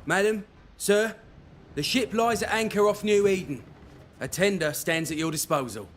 Madam, sir, the ship lies at anchor off New Eden. A tender stands at your disposal.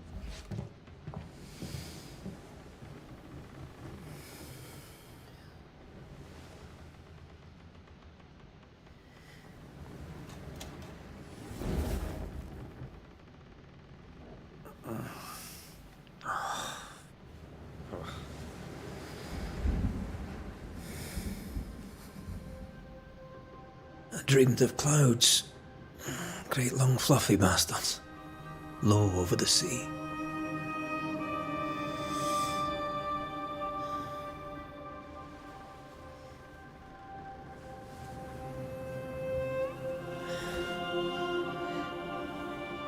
I dreamed of clouds. Great long fluffy bastards. Low over the sea.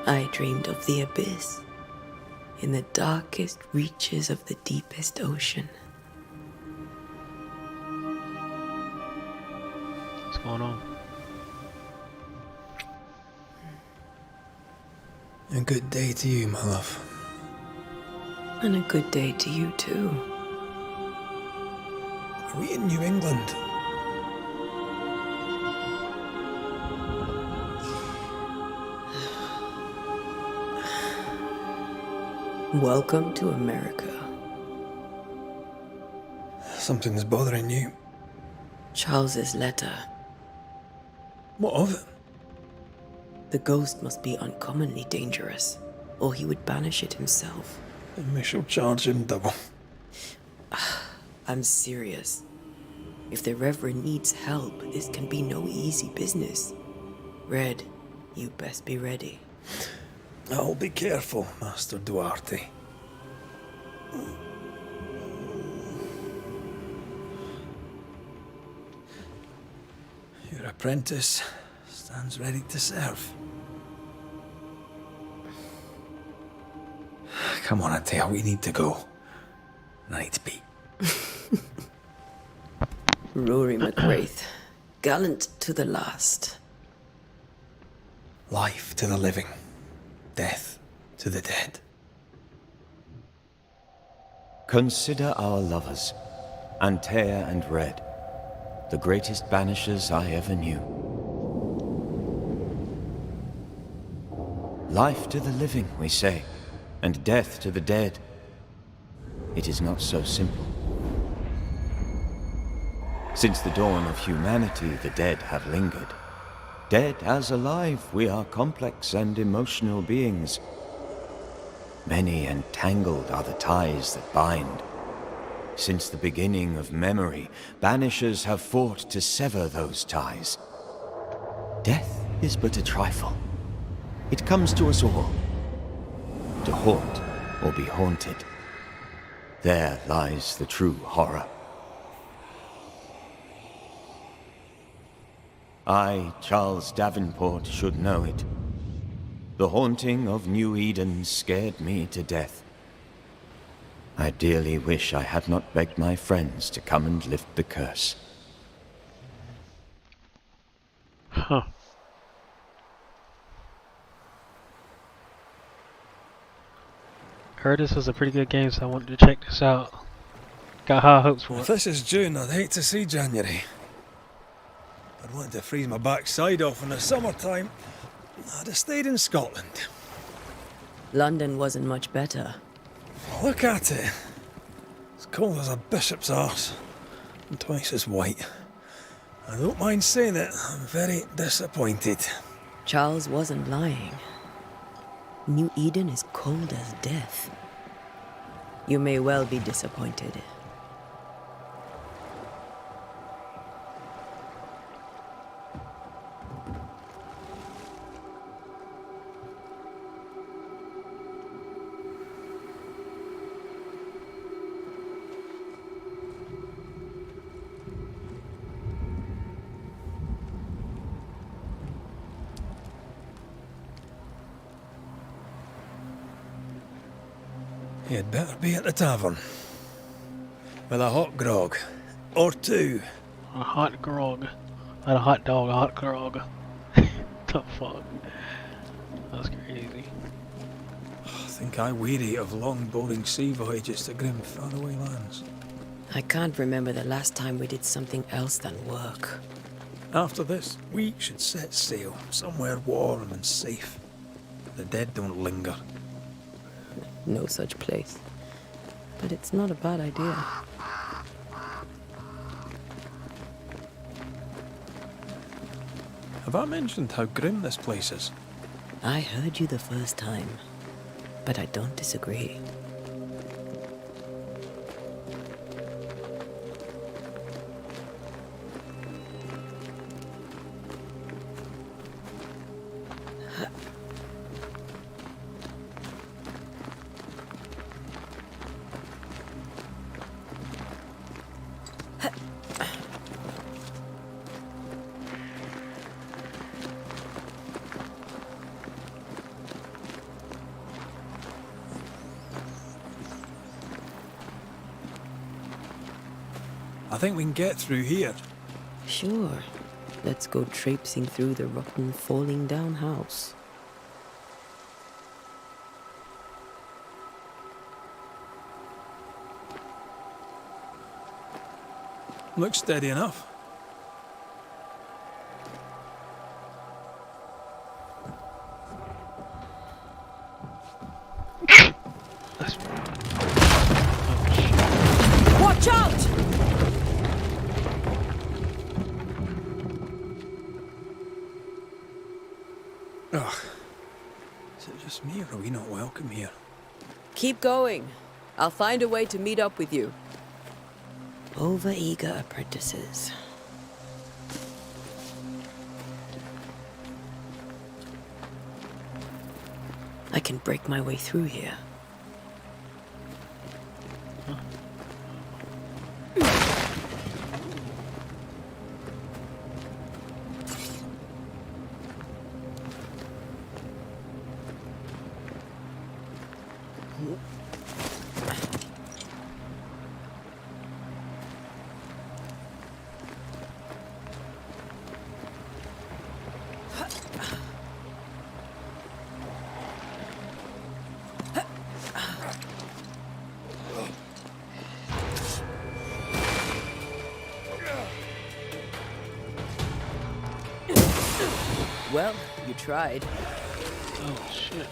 I dreamed of the abyss, in the darkest reaches of the deepest ocean. What's going on? A good day to you, my love. And a good day to you too. Are we in New England? Welcome to America. Something's bothering you. Charles's letter. What of it? The ghost must be uncommonly dangerous, or he would banish it himself. And we shall charge him double. I'm serious. If the Reverend needs help, this can be no easy business. Red, you best be ready. I'll be careful, Master Duarte. Your apprentice stands ready to serve. Come on, Atea, we need to go. I need to be. Rory McWraith, gallant to the last. Life to the living, death to the dead. Consider our lovers, Antea and Red, the greatest banishers I ever knew. Life to the living, we say, and death to the dead. It is not so simple. Since the dawn of humanity, the dead have lingered. Dead as alive, we are complex and emotional beings. Many and tangled are the ties that bind. Since the beginning of memory, banishers have fought to sever those ties. Death is but a trifle. It comes to us all. To haunt or be haunted. There lies the true horror. I, Charles Davenport, should know it. The haunting of New Eden scared me to death. I dearly wish I had not begged my friends to come and lift the curse. Huh. Heard this was a pretty good game, so I wanted to check this out. Got high hopes for If it. this is June, I'd hate to see January. I'd want to freeze my backside off in the summertime. I'd have stayed in Scotland. London wasn't much better. Look at it. It's cold as a bishop's arse. And twice as white. I don't mind saying it, I'm very disappointed. Charles wasn't lying. New Eden is cold as death. You may well be disappointed. You'd better be at the tavern. With a hot grog. Or two. A hot grog. Not a hot dog, a hot grog. The fuck? That's crazy. I think I weary of long, boring sea voyages to grim, faraway lands. I can't remember the last time we did something else than work. After this, we should set sail somewhere warm and safe. The dead don't linger. No such place. But it's not a bad idea. Have I mentioned how grim this place is? I heard you the first time, but I don't disagree. I think we can get through here. Sure. Let's go traipsing through the rotten, falling down house. Looks steady enough. Watch out! Ugh. Is it just me, or are we not welcome here? Keep going. I'll find a way to meet up with you. Over-eager apprentices. I can break my way through here. Well, you tried. Oh shit.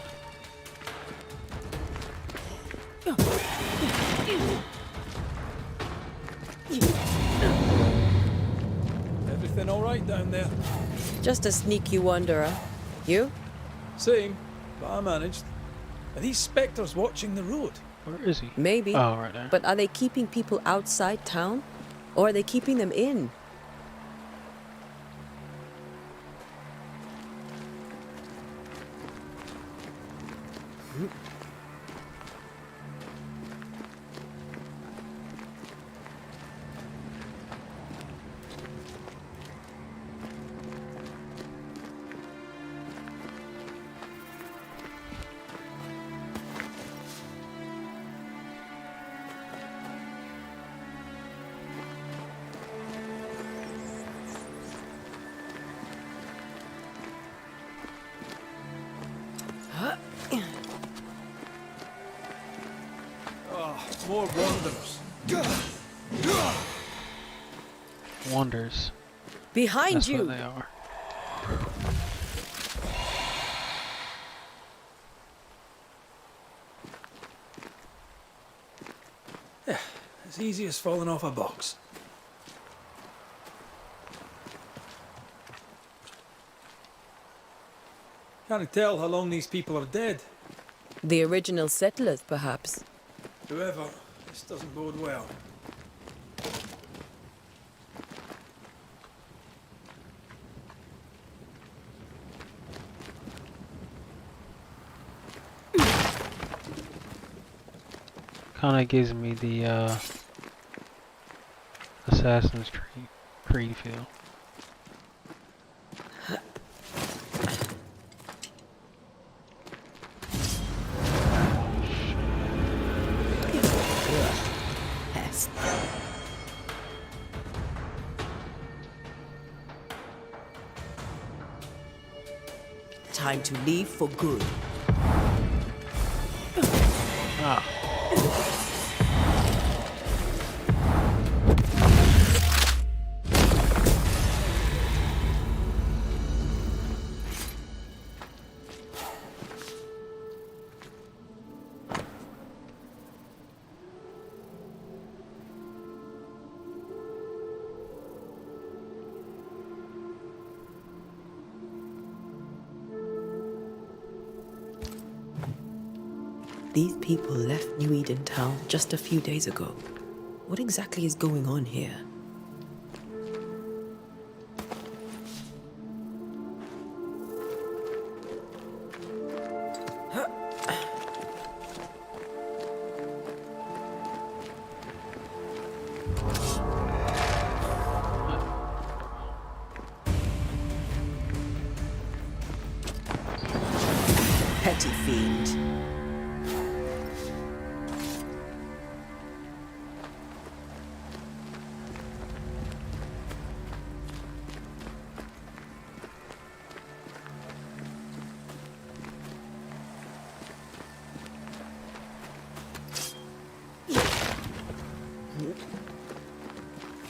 Everything all right down there? Just a sneaky wanderer. You? Same, but I managed. Are these spectres watching the road? Where is he? Maybe. Oh, right there. But are they keeping people outside town? Or are they keeping them in? More wanderers. Wonders. Behind That's you! what they are. As easy as falling off a box. Can't tell how long these people are dead. The original settlers, perhaps. Whoever, this doesn't bode well. Kinda gives me the Assassin's Creed feel. Pest. Time to leave for good. Ah. These people left New Eden town just a few days ago. What exactly is going on here? Petty fiend.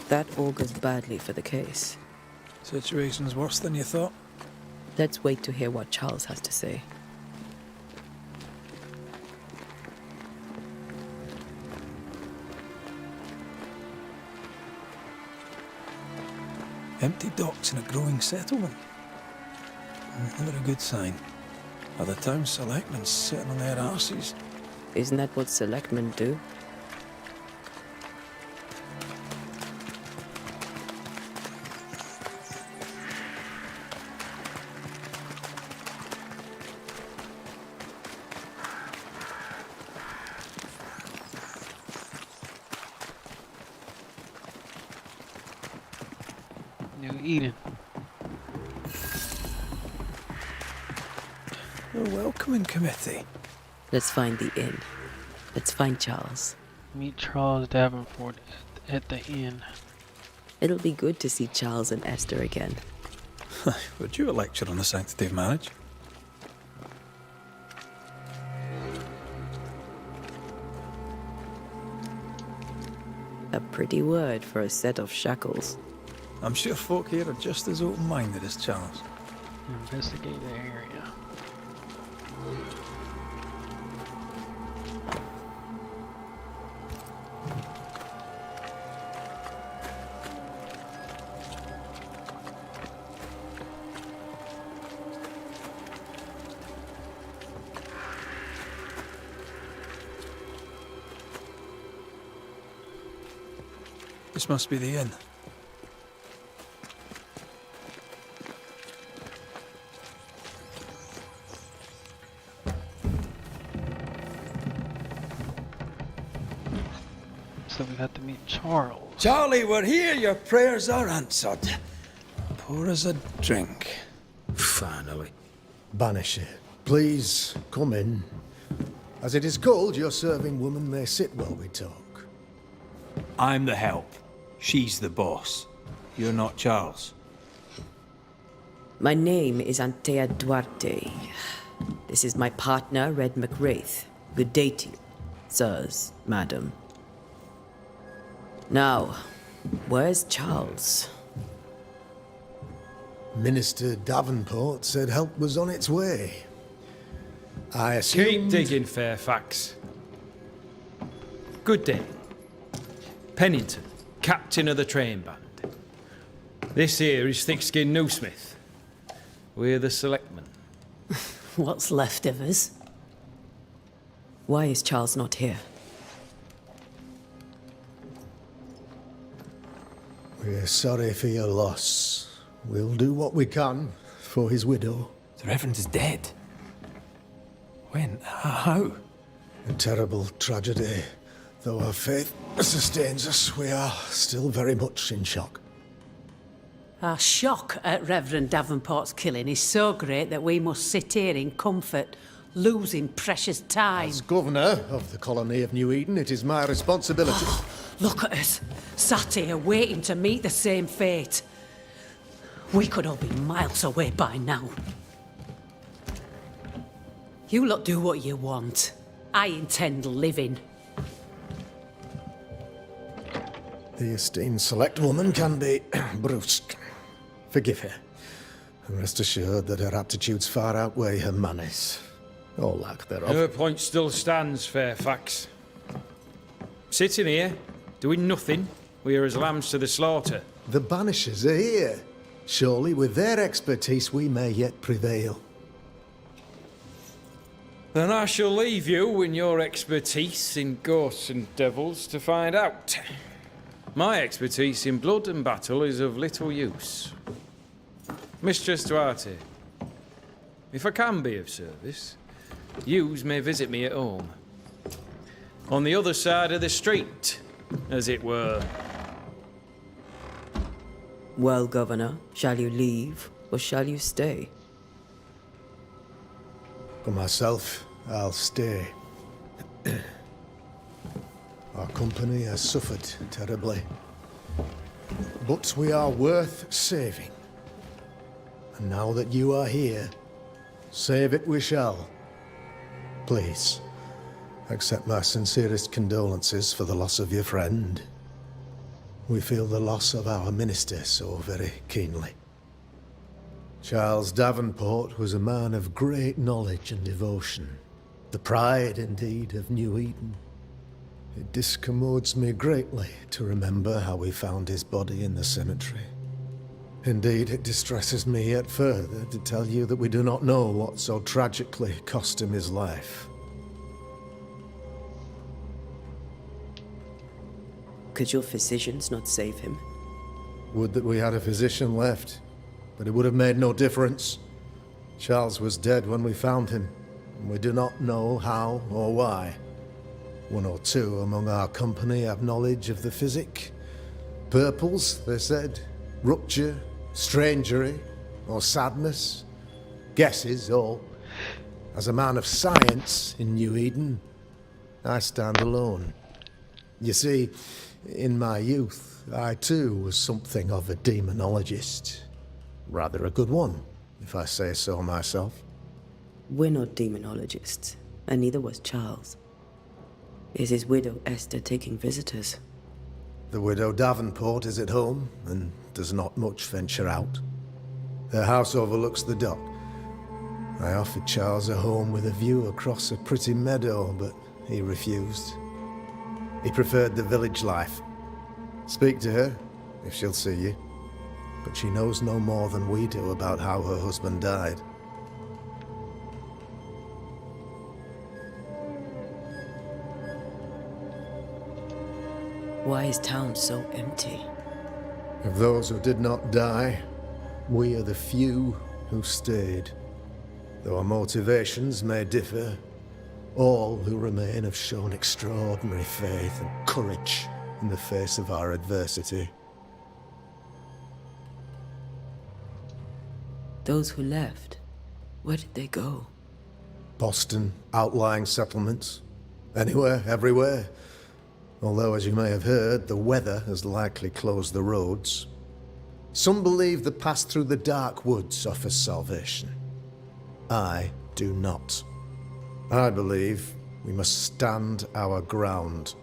That augurs badly for the case. Situation's worse than you thought. Let's wait to hear what Charles has to say. Empty docks in a growing settlement. Never a good sign. Are the town selectmen sitting on their arses? Isn't that what selectmen do? New Eden. A welcoming committee. Let's find the inn. Let's find Charles. Meet Charles Davenport at the inn. It'll be good to see Charles and Esther again. Would you a lecture on the sanctity of marriage? A pretty word for a set of shackles. I'm sure folk here are just as open-minded as Charles. Investigate the area. This must be the inn. So we got to meet Charles. Charlie, we're here. Your prayers are answered. Pour us a drink. Finally. Banisher, please come in. As it is called, your serving woman may sit while we talk. I'm the help. She's the boss. You're not Charles. My name is Antea Duarte. This is my partner, Red McWraith. Good day to you, sirs, madam. Now, where's Charles? Minister Davenport said help was on its way. I assumed... Keep digging, Fairfax. Good day. Pennington, captain of the train band. This here is Thick-Skinned Newsmith. We're the selectmen. What's left of us? Why is Charles not here? We're sorry for your loss. We'll do what we can for his widow. The Reverend is dead. When? How? A terrible tragedy. Though our faith sustains us, we are still very much in shock. Our shock at Reverend Davenport's killing is so great that we must sit here in comfort, losing precious time. As governor of the colony of New Eden, it is my responsibility. Look at us, sat here waiting to meet the same fate. We could all be miles away by now. You lot do what you want. I intend living. The esteemed select woman can be brusque. Forgive her. And rest assured that her aptitudes far outweigh her manners. Or lack thereof. Her point still stands, Fairfax. Sitting here, doing nothing, we are as lambs to the slaughter. The Banishers are here. Surely with their expertise we may yet prevail. Then I shall leave you in your expertise in ghosts and devils to find out. My expertise in blood and battle is of little use. Mistress Duarte, if I can be of service, yous may visit me at home. On the other side of the street, as it were. Well, Governor, shall you leave or shall you stay? For myself, I'll stay. Our company has suffered terribly. But we are worth saving. And now that you are here, save it we shall. Please, accept my sincerest condolences for the loss of your friend. We feel the loss of our minister so very keenly. Charles Davenport was a man of great knowledge and devotion. The pride, indeed, of New Eden. It discommodes me greatly to remember how we found his body in the cemetery. Indeed, it distresses me yet further to tell you that we do not know what so tragically cost him his life. Could your physicians not save him? Would that we had a physician left, but it would have made no difference. Charles was dead when we found him, and we do not know how or why. One or two among our company have knowledge of the physic. Purples, they said, rupture, strangery, or sadness. Guesses, all. As a man of science in New Eden, I stand alone. You see, in my youth, I too was something of a demonologist. Rather a good one, if I say so myself. We're not demonologists, and neither was Charles. Is his widow Esther taking visitors? The widow Davenport is at home, and does not much venture out. Her house overlooks the dock. I offered Charles a home with a view across a pretty meadow, but he refused. He preferred the village life. Speak to her, if she'll see you. But she knows no more than we do about how her husband died. Why is town so empty? Of those who did not die, we are the few who stayed. Though our motivations may differ, all who remain have shown extraordinary faith and courage in the face of our adversity. Those who left, where did they go? Boston, outlying settlements. Anywhere, everywhere. Although, as you may have heard, the weather has likely closed the roads. Some believe the path through the dark woods offers salvation. I do not. I believe we must stand our ground.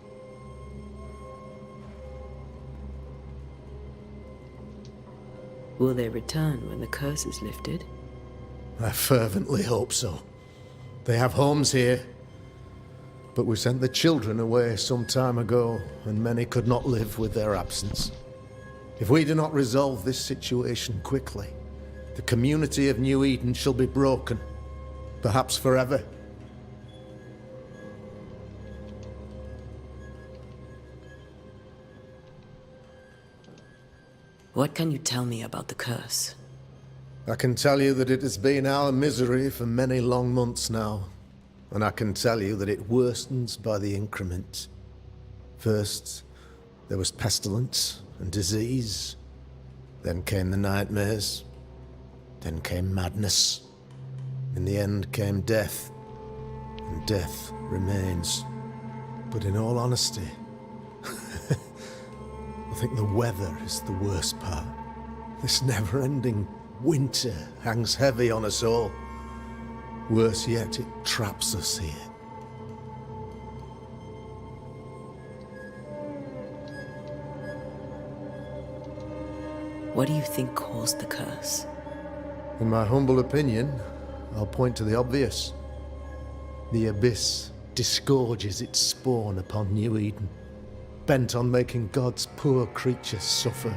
Will they return when the curse is lifted? I fervently hope so. They have homes here. But we sent the children away some time ago, and many could not live with their absence. If we do not resolve this situation quickly, the community of New Eden shall be broken, perhaps forever. What can you tell me about the curse? I can tell you that it has been our misery for many long months now. And I can tell you that it worstens by the increment. First, there was pestilence and disease. Then came the nightmares. Then came madness. In the end came death. And death remains. But in all honesty, I think the weather is the worst part. This never-ending winter hangs heavy on us all. Worse yet, it traps us here. What do you think caused the curse? In my humble opinion, I'll point to the obvious. The Abyss disgorges its spawn upon New Eden, bent on making God's poor creatures suffer.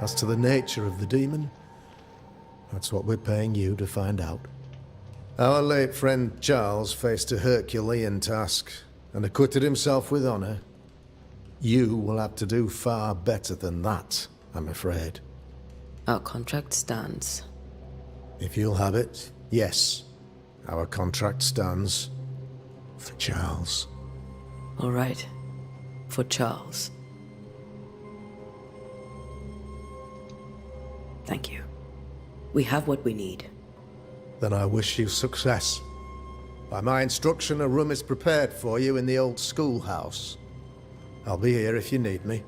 As to the nature of the demon, that's what we're paying you to find out. Our late friend Charles faced a Herculean task and acquitted himself with honour. You will have to do far better than that, I'm afraid. Our contract stands. If you'll have it, yes. Our contract stands for Charles. All right. For Charles. Thank you. We have what we need. Then I wish you success. By my instruction, a room is prepared for you in the old schoolhouse. I'll be here if you need me.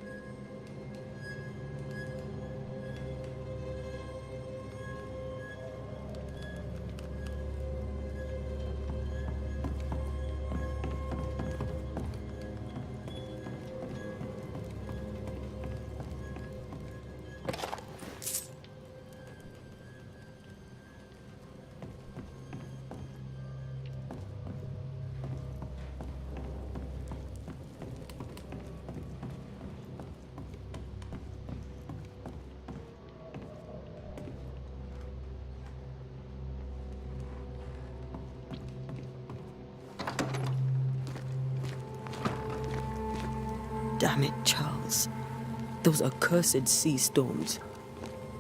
Damn it, Charles. Those accursed sea storms.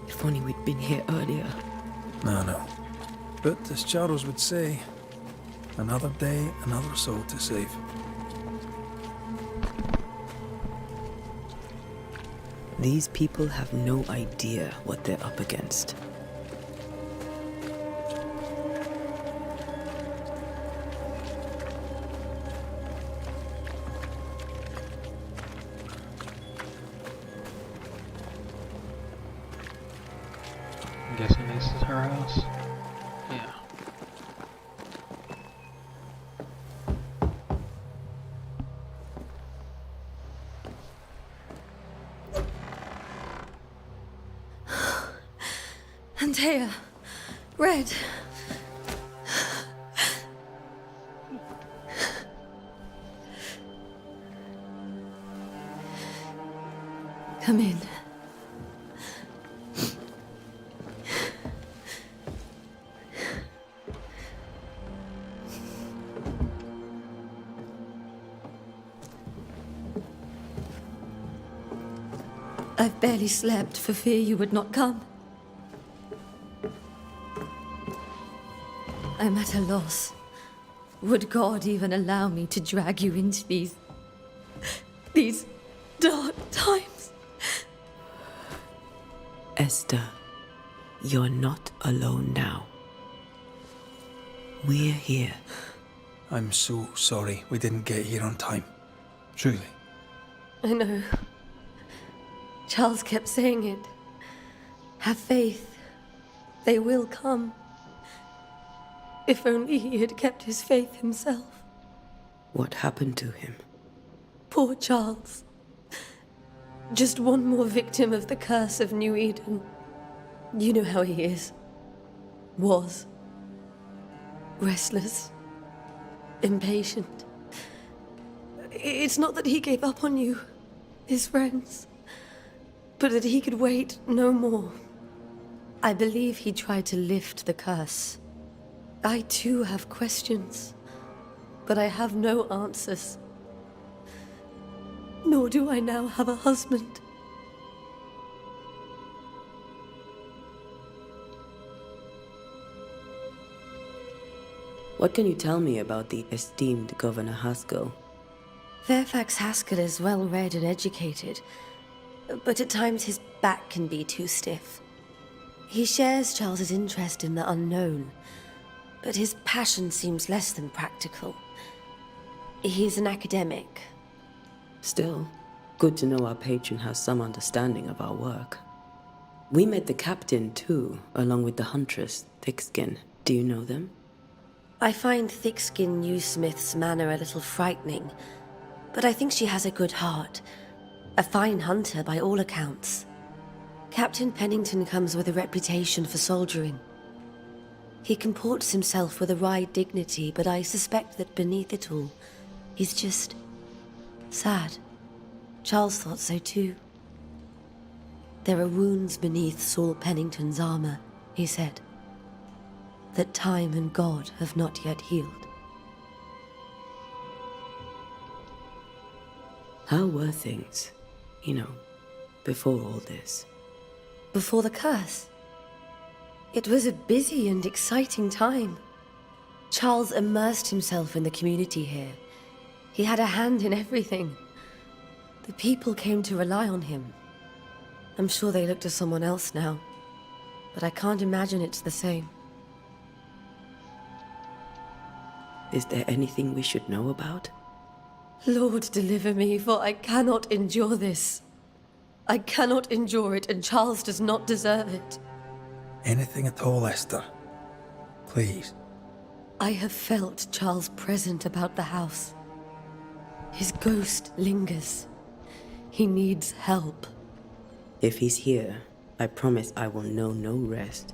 If only we'd been here earlier. No. But as Charles would say, another day, another soul to save. These people have no idea what they're up against. I'm guessing this is her house. Yeah. Antea, Red. Come in. I've barely slept for fear you would not come. I'm at a loss. Would God even allow me to drag you into these dark times? Esther, you're not alone now. We're here. I'm so sorry we didn't get here on time. Truly. I know. Charles kept saying it. Have faith. They will come. If only he had kept his faith himself. What happened to him? Poor Charles. Just one more victim of the curse of New Eden. You know how he is. Was. Restless. Impatient. It's not that he gave up on you, his friends, but that he could wait no more. I believe he tried to lift the curse. I too have questions, but I have no answers. Nor do I now have a husband. What can you tell me about the esteemed Governor Haskell? Fairfax Haskell is well read and educated, but at times his back can be too stiff. He shares Charles's interest in the unknown, but his passion seems less than practical. He's an academic. Still, good to know our patron has some understanding of our work. We met the captain too, along with the huntress, Thickskin. Do you know them? I find Thickskin Newsmith's manner a little frightening, but I think she has a good heart. A fine hunter by all accounts. Captain Pennington comes with a reputation for soldiering. He comports himself with a wry dignity, but I suspect that beneath it all, he's just sad. Charles thought so too. There are wounds beneath Saul Pennington's armor, he said. that time and God have not yet healed. How were things, before all this? Before the curse, it was a busy and exciting time. Charles immersed himself in the community here. He had a hand in everything. The people came to rely on him. I'm sure they look to someone else now, but I can't imagine it's the same. Is there anything we should know about? Lord, deliver me, for I cannot endure this. I cannot endure it, and Charles does not deserve it. Anything at all, Esther. Please. I have felt Charles present about the house. His ghost lingers. He needs help. If he's here, I promise I will know no rest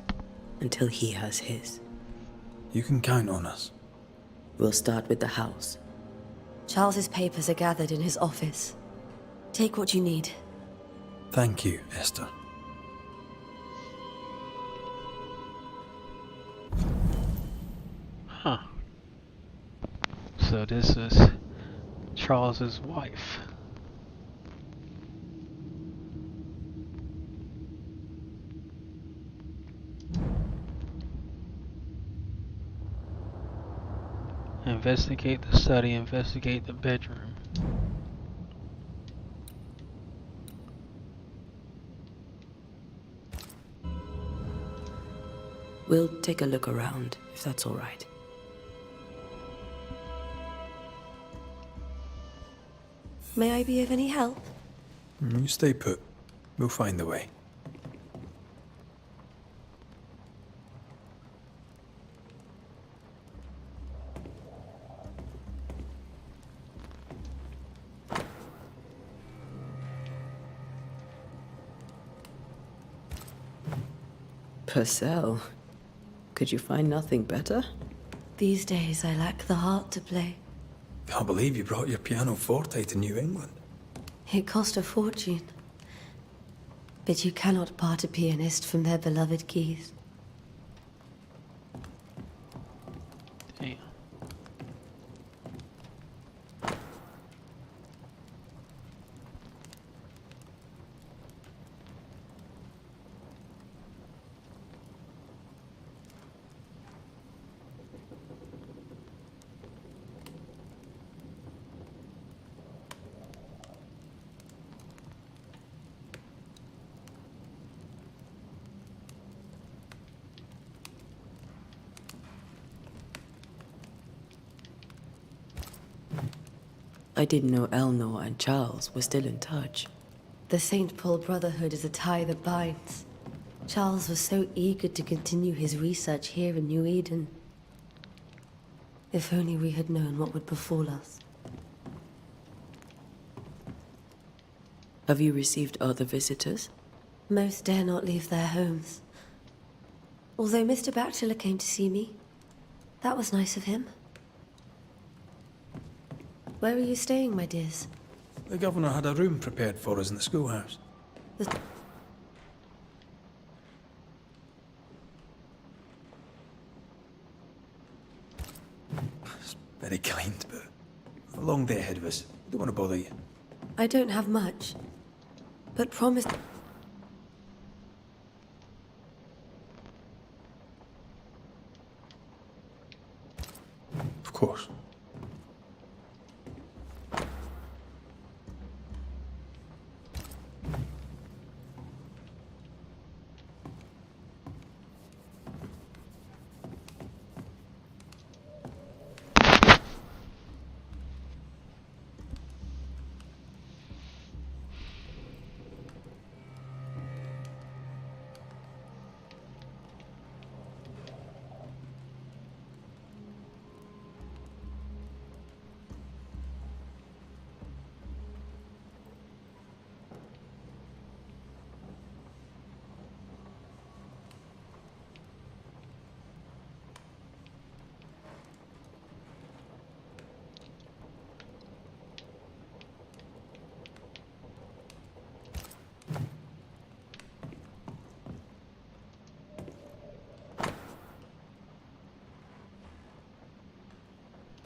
until he has his. You can count on us. We'll start with the house. Charles's papers are gathered in his office. Take what you need. Thank you, Esther. Huh. So this is Charles's wife. Investigate the study, investigate the bedroom. We'll take a look around, if that's all right. May I be of any help? You stay put. We'll find the way. Purcell, could you find nothing better? These days I lack the heart to play. Can't believe you brought your pianoforte to New England. It cost a fortune. But you cannot part a pianist from their beloved keys. Damn. I didn't know Eleanor and Charles were still in touch. The St. Paul Brotherhood is a tie that binds. Charles was so eager to continue his research here in New Eden. If only we had known what would befall us. Have you received other visitors? Most dare not leave their homes. Although Mr. Bachelor came to see me. That was nice of him. Where are you staying, my dears? The governor had a room prepared for us in the schoolhouse. The- It's very kind, but a long day ahead of us. Don't want to bother you. I don't have much, but promise... Of course.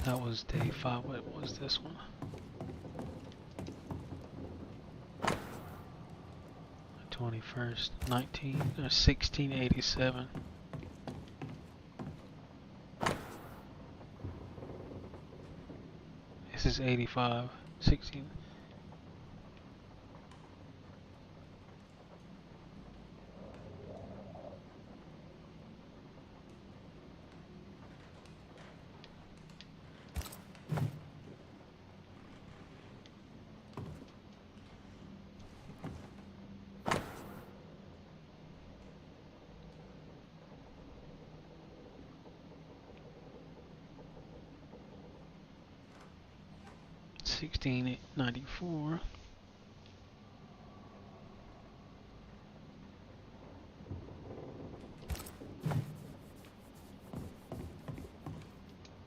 That was day 5. What was this one? 21st, 1687. This is 85, 16. $16.94.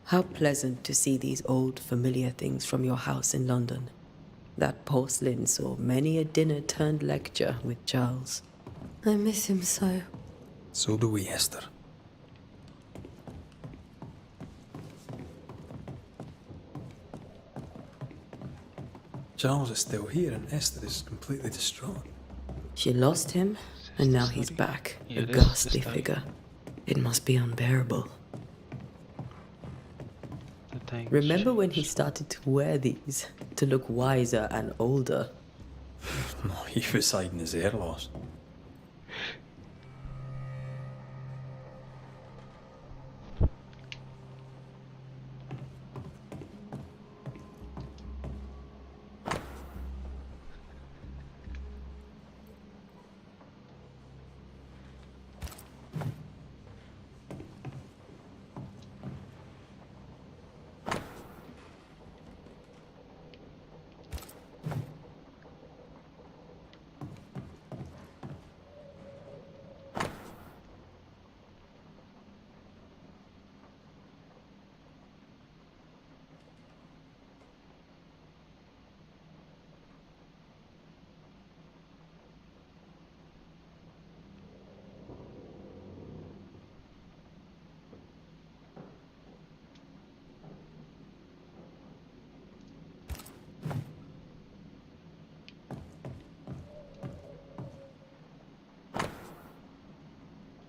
How pleasant to see these old familiar things from your house in London. That porcelain saw many a dinner turned lecture with Charles. I miss him so. So do we, Esther. Charles is still here and Esther is completely distraught. She lost him, and now he's back, Yeah, a this is the ghastly study. figure. It must be unbearable. The thing Remember when he started to wear these to look wiser and older? No, he was hiding his hair loss.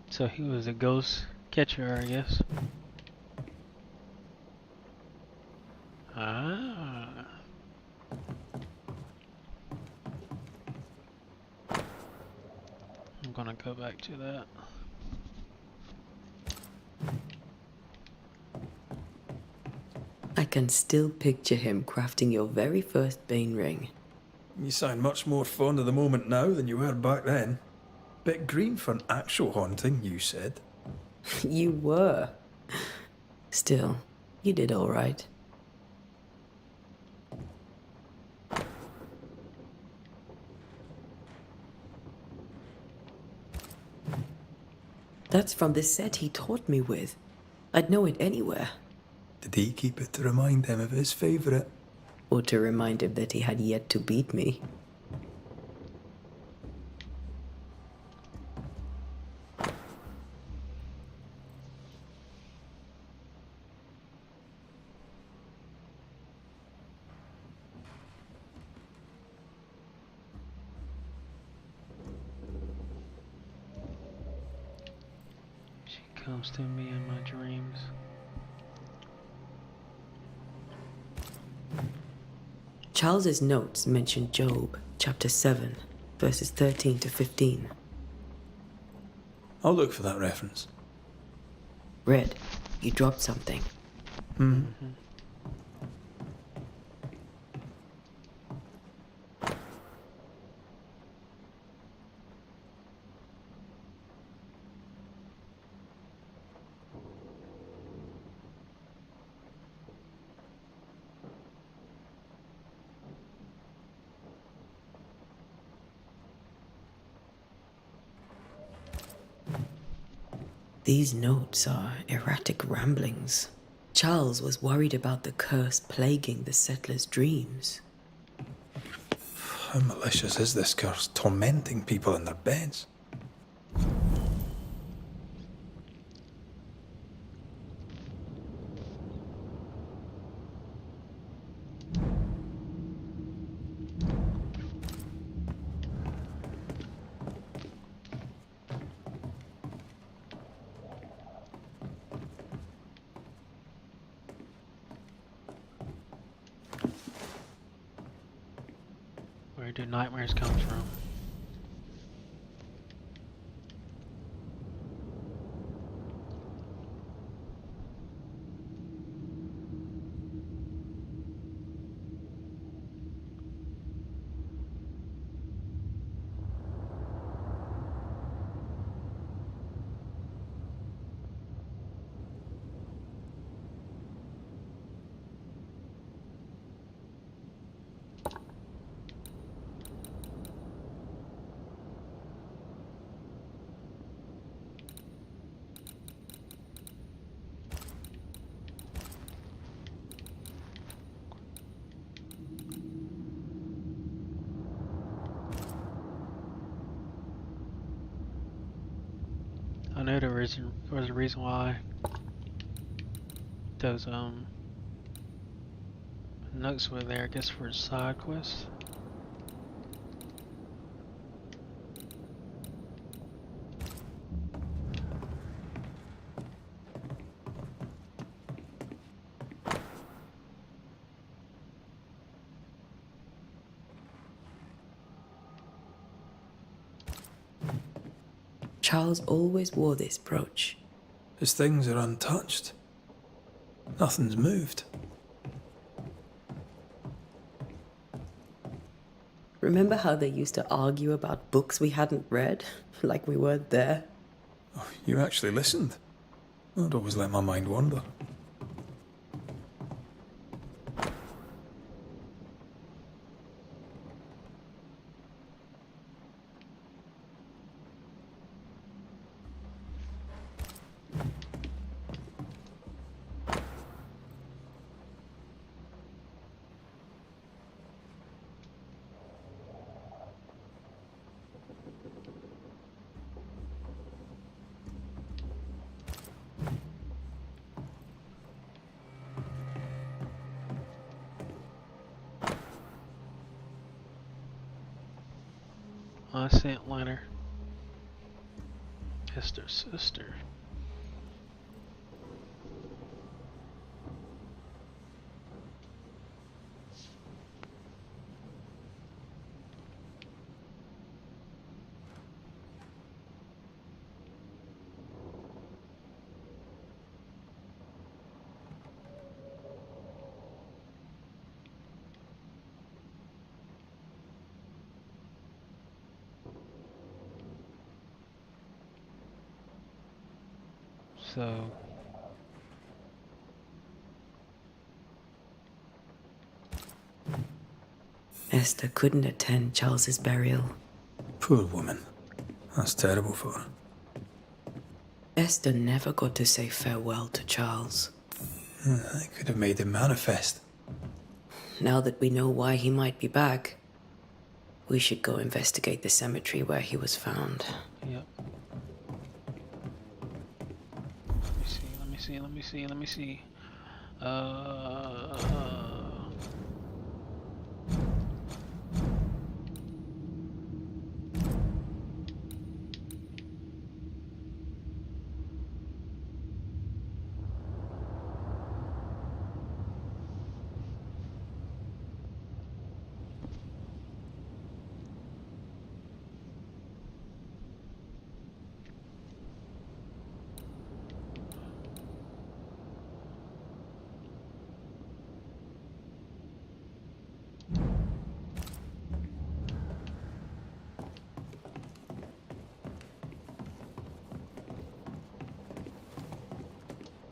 So he was a ghost catcher, I guess. Ah. I'm gonna go back to that. I can still picture him crafting your very first Bane ring. You sound much more fond of the moment now than you were back then. Bit green for an actual haunting, you said. You were. Still, you did all right. That's from the set he taught me with. I'd know it anywhere. Did he keep it to remind him of his favourite? Or to remind him that he had yet to beat me. She comes to me in my dreams. Charles's notes mention Job, chapter 7, verses 13 to 15. I'll look for that reference. Red, you dropped something. These notes are erratic ramblings. Charles was worried about the curse plaguing the settlers' dreams. How malicious is this curse, tormenting people in their beds? Where do nightmares come from? I know there was a reason why those notes were there, I guess for side quests. Charles always wore this brooch. His things are untouched. Nothing's moved. Remember how they used to argue about books we hadn't read? Like we weren't there? Oh, you actually listened. I'd always let my mind wander. I sent letter. Esther's sister. So Esther couldn't attend Charles's burial. Poor woman. That's terrible for her. Esther never got to say farewell to Charles. I could have made him manifest. Now that we know why he might be back, we should go investigate the cemetery where he was found. yep. Let me see.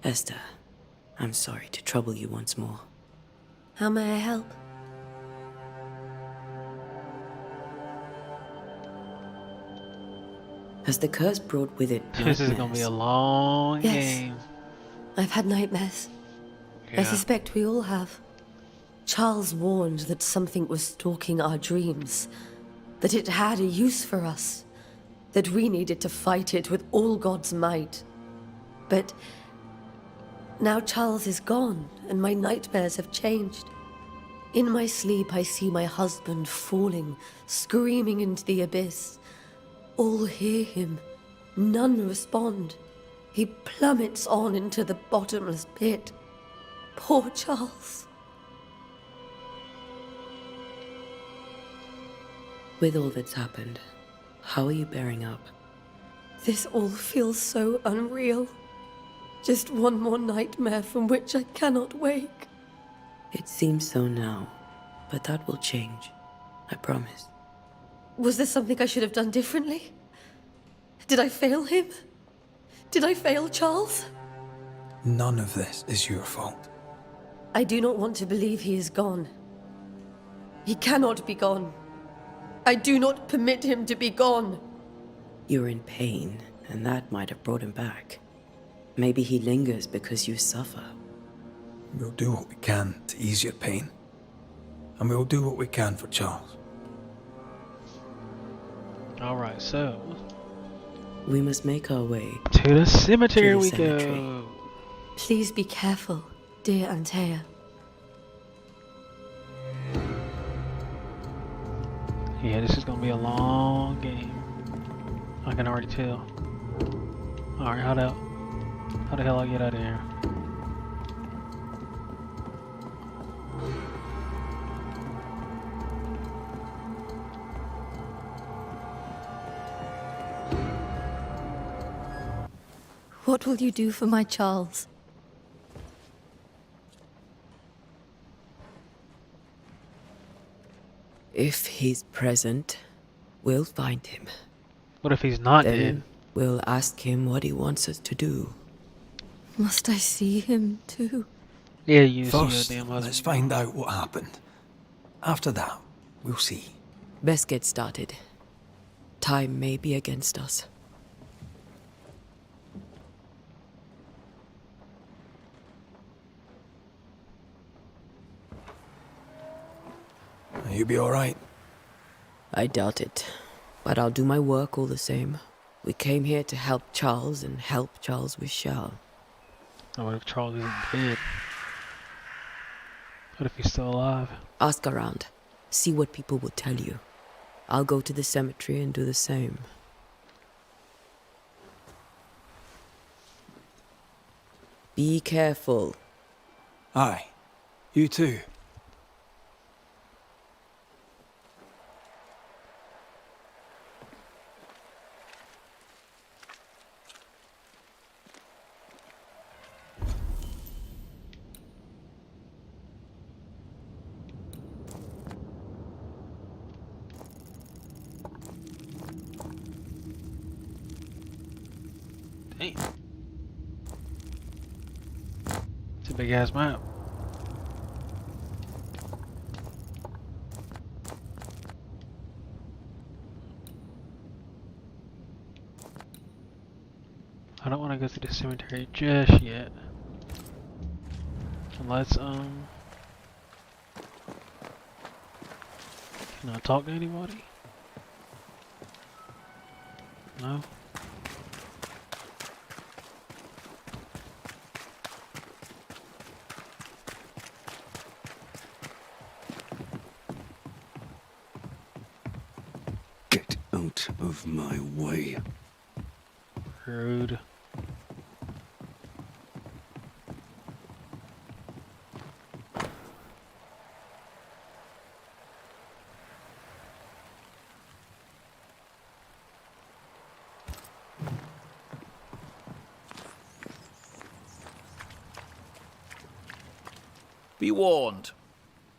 Esther, I'm sorry to trouble you once more. How may I help? Has the curse brought with it This is gonna be a long Yes. game. I've had nightmares. I Yeah. suspect we all have. Charles warned that something was stalking our dreams, that it had a use for us, that we needed to fight it with all God's might. But now Charles is gone, and my nightmares have changed. In my sleep, I see my husband falling, screaming into the abyss. All hear him. None respond. He plummets on into the bottomless pit. Poor Charles. With all that's happened, how are you bearing up? This all feels so unreal. Just one more nightmare from which I cannot wake. It seems so now, but that will change. I promise. Was there something I should have done differently? Did I fail him? Did I fail Charles? None of this is your fault. I do not want to believe he is gone. He cannot be gone. I do not permit him to be gone. You're in pain, and that might have brought him back. Maybe he lingers because you suffer. We'll do what we can to ease your pain. And we'll do what we can for Charles. Alright, so We must make our way to the cemetery to the we cemetery. go. Please be careful, dear Antea. Yeah, this is gonna be a long game. I can already tell. Alright, how the hell I get out of here? What will you do for my Charles? If he's present, we'll find him. What if he's not Then dead? we'll ask him what he wants us to do. Must I see him too? Yeah, you see your First, damn let's husband. find out what happened. After that, we'll see. Best get started. Time may be against us. You be alright? I doubt it, but I'll do my work all the same. We came here to help Charles, and help Charles we shall. What if Charles isn't dead? What if he's still alive? Ask around. See what people will tell you. I'll go to the cemetery and do the same. Be careful. Aye. You too. Damn. It's a big ass map. I don't want to go to the cemetery just yet. Unless, can I talk to anybody? No? Get out of my way. Rude. Be warned.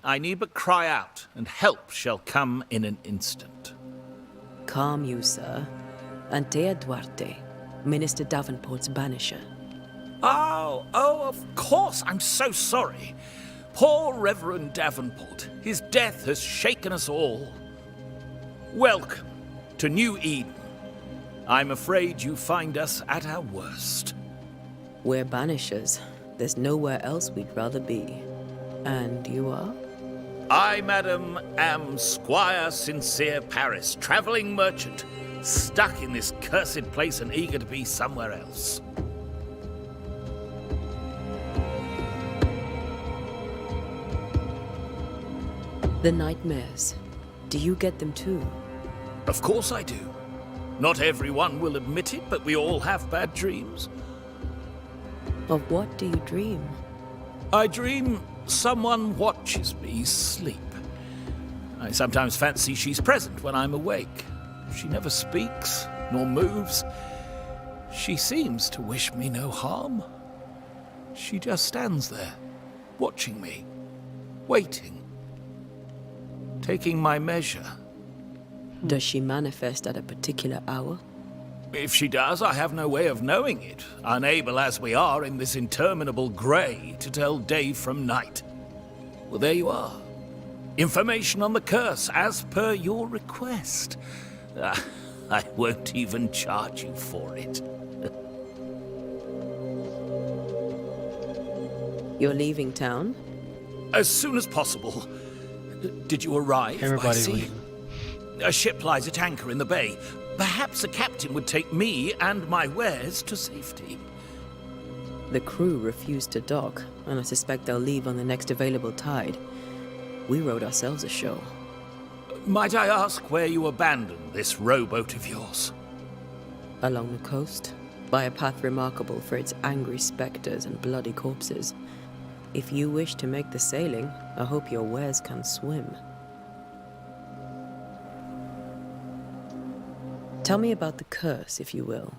I need but cry out, and help shall come in an instant. Calm you, sir. Antea Duarte, Minister Davenport's banisher. Oh, of course. I'm so sorry. Poor Reverend Davenport. His death has shaken us all. Welcome to New Eden. I'm afraid you find us at our worst. We're banishers. There's nowhere else we'd rather be. And you are? I, madam, am Squire Sincere Paris, travelling merchant, stuck in this cursed place and eager to be somewhere else. The nightmares. Do you get them too? Of course I do. Not everyone will admit it, but we all have bad dreams. Of what do you dream? I dream someone watches me sleep. I sometimes fancy she's present when I'm awake. She never speaks, nor moves. She seems to wish me no harm. She just stands there, watching me, waiting, taking my measure. Does she manifest at a particular hour? If she does, I have no way of knowing it, unable as we are in this interminable grey to tell day from night. Well, there you are. Information on the curse, as per your request. I won't even charge you for it. You're leaving town? As soon as possible. Did you arrive by Everybody's sea? leaving. A ship lies at anchor in the bay. Perhaps a captain would take me and my wares to safety. The crew refused to dock, and I suspect they'll leave on the next available tide. We rode ourselves ashore. Might I ask where you abandoned this rowboat of yours? Along the coast, by a path remarkable for its angry specters and bloody corpses. If you wish to make the sailing, I hope your wares can swim. Tell me about the curse, if you will.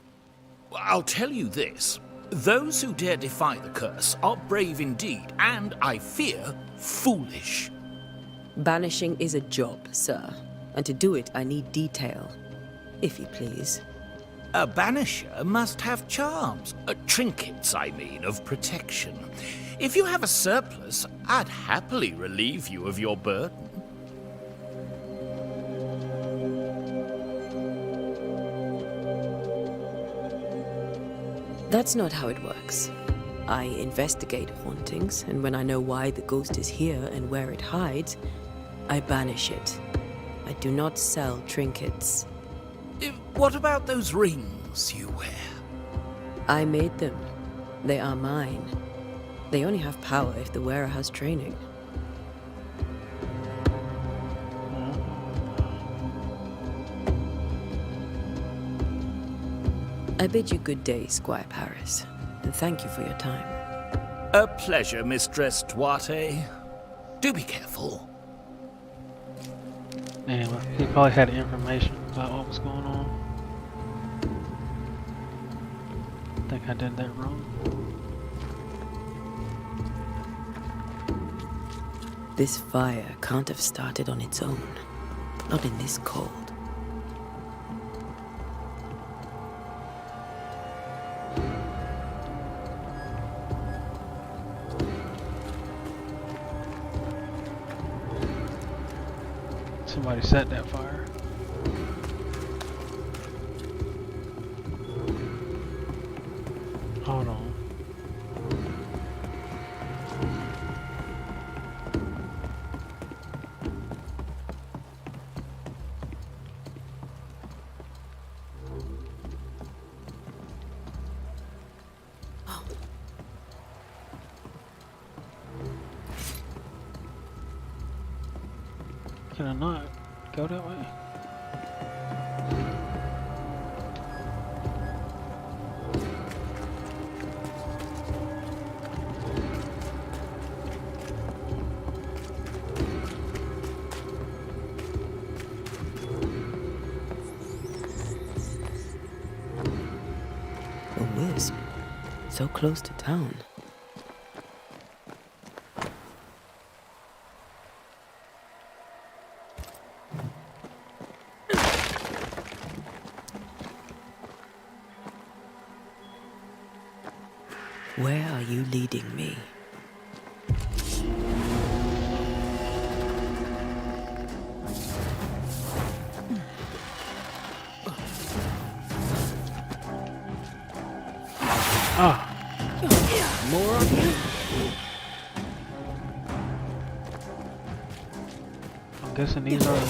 I'll tell you this. Those who dare defy the curse are brave indeed, and, I fear, foolish. Banishing is a job, sir. And to do it, I need detail. If you please. A banisher must have charms. Trinkets, I mean, of protection. If you have a surplus, I'd happily relieve you of your burden. That's not how it works. I investigate hauntings, and when I know why the ghost is here and where it hides, I banish it. I do not sell trinkets. What about those rings you wear? I made them. They are mine. They only have power if the wearer has training. I bid you good day, Squire Paris, and thank you for your time. A pleasure, Mistress Duarte. Do be careful. Damn, he probably had information about what was going on. I think I did that wrong. This fire can't have started on its own. Not in this cold. Somebody set that fire. Hold on. Can I not go that way? A wisp. So close to town. Where are you leading me? Ah! More of you? I'm guessing these are...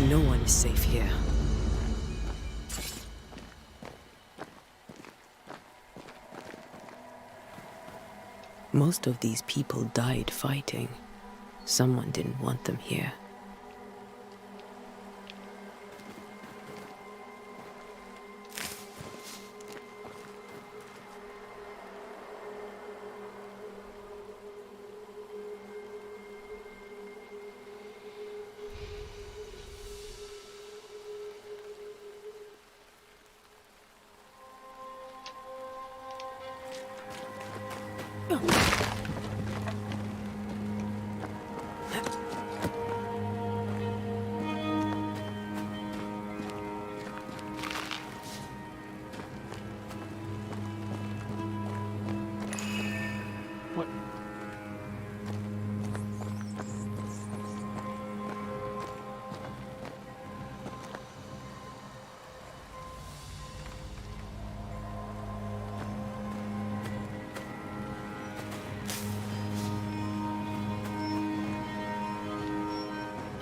No one is safe Most of these people died fighting. Someone didn't want them here. What?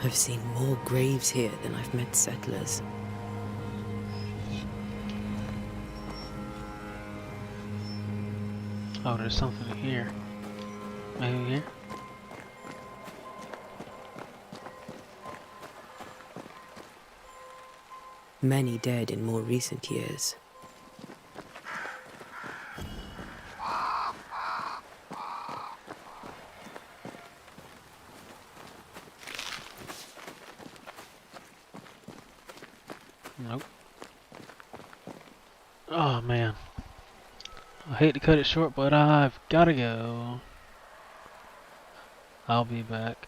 I've seen more graves here than I've met settlers. Oh, there's something here. Maybe here? Many dead in more recent years. Nope. Oh man. I hate to cut it short, but I've gotta go. I'll be back.